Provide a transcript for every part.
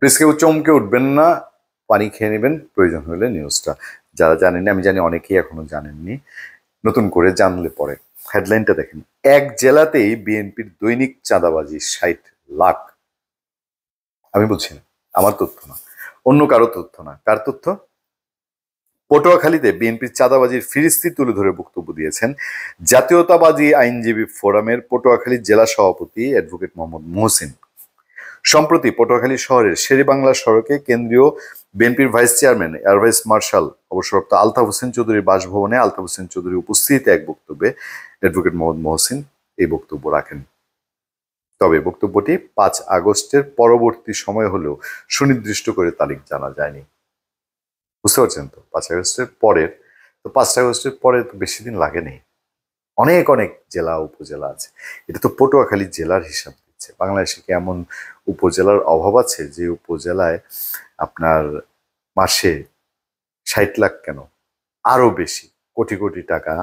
Please কেউ চমকে উঠবেন না, পানি খেয়ে নেবেন প্রয়োজন হলে নিউজটা। যারা জানেননি, আমি জানি অনেকেই এখনো জানেননি, নতুন করে জানলে পরে। হেডলাইনটা দেখেন, এক জেলাতেই বিএনপির দৈনিক চাঁদাবাজি 60 লাখ। আমি বলছি না, আমার তথ্য না, অন্য কারো তথ্য না। কার তথ্য? পটুয়াখালীতে বিএনপির চাঁদাবাজির ফিরিস্তি তুলে ধরে বক্তব্য দিয়েছেন জাতীয়তাবাদী আইনজীবী ফোরামের পটুয়াখালী জেলা সভাপতি অ্যাডভোকেট মোহাম্মদ মহসিন। সম্প্রতি পটুয়াখালী শহরের শেরেবাংলা সড়কে কেন্দ্রীয় বিএনপির vice chairman air vice marshal অবসরপ্রাপ্ত আলতাফ হোসেন চৌধুরীর বাসভবনে আলতাফ হোসেন চৌধুরীর উপস্থিতিতে এক বক্তব্যে অ্যাডভোকেট মোহাম্মদ মহসিন এই বক্তব্য রাখেন। তবে বক্তব্যটি 5 আগস্টের পরবর্তী সময় হলেও সুনির্দিষ্ট করে তারিখ জানা যায়নি। বুঝতে পারছেন তো? 5 আগস্টের পরের, তো 5 আগস্টের পরে তো বেশি দিন লাগেনি। অনেক অনেক জেলা উপজেলা আছে। এটা তো পটুয়াখালী জেলার হিসাব দিচ্ছে। বাংলাদেশে কি এমন উপজেলার অভাব আছে যে উপজেলায় আপনার মাসে 60 লাখ কেন, আরো বেশি কোটি কোটি টাকা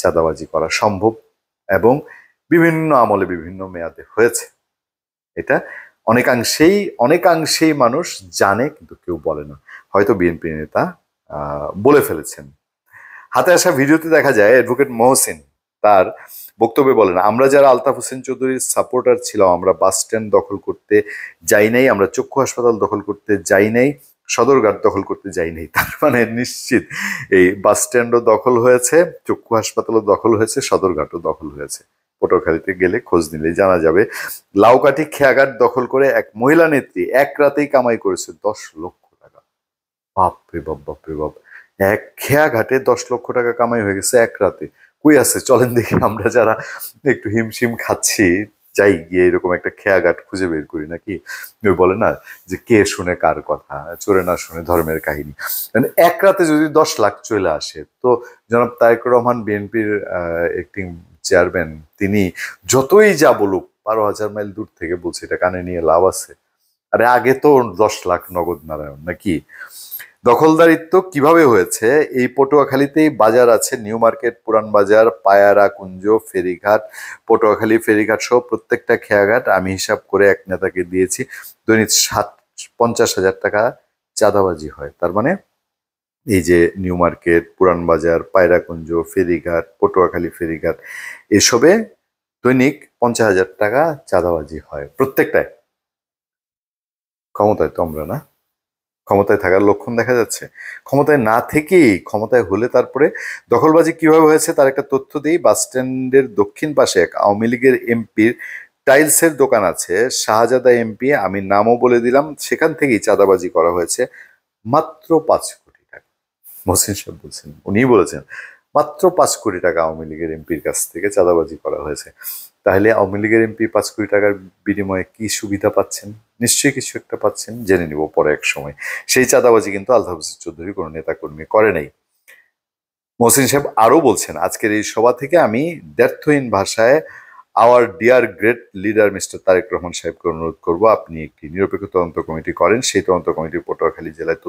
চাঁদাবাজি করা সম্ভব এবং বিভিন্ন আমলে বিভিন্ন মেয়াদে হয়েছে। এটা অনেকাংশেই মানুষ জানে, কিন্তু কেউ বলে না। হয়তো বিএনপি নেতা বলে ফেলেছেন। হাতে আসা ভিডিওতে দেখা যায় অ্যাডভোকেট মহসিন তার বক্তব্যে বলেন, আমরা যারা আলতাফ হোসেন চৌধুরীর সাপোর্টার ছিলাম, আমরা বাস স্ট্যান্ড দখল করতে যাই নাই, আমরা চক্ষু হাসপাতাল দখল করতে যাই নাই, সদরঘাট দখল করতে যাই নাই। তার মানে নিশ্চিত এই বাস স্ট্যান্ডও দখল হয়েছে, চক্ষু হাসপাতালও দখল হয়েছে, সদরঘাটও দখল হয়েছে। পটুয়াখালীতে গেলে খোঁজ নিলেই জানা যাবে। লাউকাঠি খেয়াঘাট দখল করে এক মহিলা নেত্রী এক রাতেই কামাই করেছে 10 লক্ষ টাকা। বাপরে বাপ, বাপরে বাপ, এক খেয়াঘাটে 10 লক্ষ টাকা কামাই হয়ে গেছে এক রাতে। কই আছে চলেন দেখি, আমরা যারা একটু হিমশিম খাচ্ছি যাই গিয়ে এরকম একটা খেয়াঘাট খুঁজে বের করি। নাকি বলে না যে কে শুনে কার কথা, চোরে না শুনে ধর্মের কাহিনী। মানে এক রাতে যদি 10 লাখ চলে আসে, তো জনাব তারেক রহমান বিএনপির একটি চেয়ারম্যান, তিনি যতই যা বলুক 12,000 মাইল দূর থেকে বলছে, এটা কানে নিয়ে লাভ আছে? আরে আগে তো 10 লাখ নগদ নারায়ণ নাকি। দখলদারিত্ব কিভাবে হয়েছে? এই পটুয়াখালীতেই বাজার আছে, নিউ মার্কেট, পুরান বাজার, পায়ারা কুঞ্জ, ফেরিঘাট, পটুয়াখালী ফেরিঘাট সহ প্রত্যেকটা খেয়াঘাট আমি হিসাব করে এক নেতাকে দিয়েছি, দৈনিক 50,000 টাকা চাঁদাবাজি হয়। তার মানে এই যে নিউ মার্কেট, পুরান বাজার, পায়রা কুঞ্জ, ফেরিঘাট, পটুয়াখালী ফেরিঘাট, এসবে দৈনিক 50,000 টাকা চাঁদাবাজি হয় প্রত্যেকটায়। ক্ষমতায় তো আমরা না, ক্ষমতায় থাকার লক্ষণ দেখা যাচ্ছে। ক্ষমতায় না থেকেই ক্ষমতায় হলে তারপরে দখলবাজি কিভাবে হয়েছে তার একটা তথ্য দিই। বাস স্ট্যান্ডের দক্ষিণ পাশে এক আওয়ামী লীগের এমপির টাইলসের দোকান আছে, শাহজাদা এমপি, আমি নামও বলে দিলাম, সেখান থেকেই চাঁদাবাজি করা হয়েছে মাত্র 5 কোটি টাকা। মহসিন সাহেব বলছেন, উনিই বলেছেন মাত্র 5 কোটি টাকা আওয়ামী লীগের এমপির কাছ থেকে চাঁদাবাজি করা হয়েছে। তাহলে আওয়ামী লীগের এমপি 5 কোটি টাকার বিনিময়ে কি সুবিধা পাচ্ছেন? নিশ্চয়ই কিছু একটা পাচ্ছেন, জেনে নিব পরে এক সময়। সেই চাঁদাবাজি কিন্তু আলতাফ হোসেন চৌধুরী কোনো নেতাকর্মী করে নাই। মহসিন সাহেব আরো বলছেন, আজকের এই সভা থেকে আমি দ্ব্যর্থহীন ভাষায় our dear great leader mister Tarique Rahman সাহেবকে অনুরোধ করবো, আপনি একটি নিরপেক্ষ তদন্ত কমিটি করেন। সেই তদন্ত কমিটি পটুয়াখালী জেলায়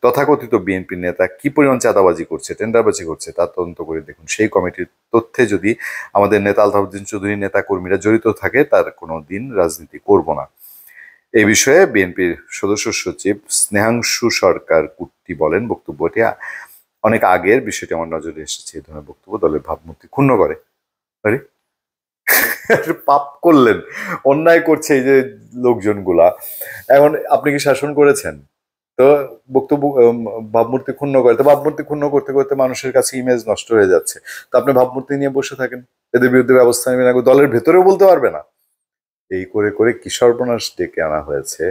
তথাকথিত বিএনপি নেতা কি পরিমাণ চাঁদাবাজি করছে, টেন্ডারবাজি করছে, তা তদন্ত করে দেখুন। সেই কমিটির তথ্যে যদি আমাদের নেতা আলতাফ হোসেন চৌধুরী নেতা কর্মীরা জড়িত থাকে, তার কোনো দিন রাজনীতি করব না। এই বিষয়ে বিএনপির সদস্য সচিব স্নেহাংশু সরকার কুট্টি বলেন, বক্তব্যটি অনেক আগের, বিষয়টি আমার নজরে এসেছে। এই ধরনের বক্তব্য দলের ভাবমূর্তি ক্ষুণ্ণ করে। আরে পাপ করলেন, অন্যায় করছে এই যে লোকজনগুলা। এখন আপনি কি শাসন করেছেন? তো বক্তব্য ভাবমূর্তি ক্ষুণ্ণ করে, তো ভাবমূর্তি ক্ষুণ্ণ করতে করতে মানুষের কাছে ইমেজ নষ্ট হয়ে যাচ্ছে। তো আপনি ভাবমূর্তি নিয়ে বসে থাকেন, এদের বিরুদ্ধে ব্যবস্থা নেবেন না, দলের ভেতরেও বলতে পারবে না। এই করে করে কি সর্বনাশ ডেকে আনা হয়েছে,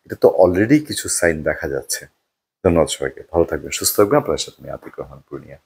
এটা তো অলরেডি কিছু সাইন দেখা যাচ্ছে। ধন্যবাদ সবাইকে, ভালো থাকবেন, সুস্থ থাকবেন। আপনার সাথে আমি আতিক রহমান পূর্ণিয়া।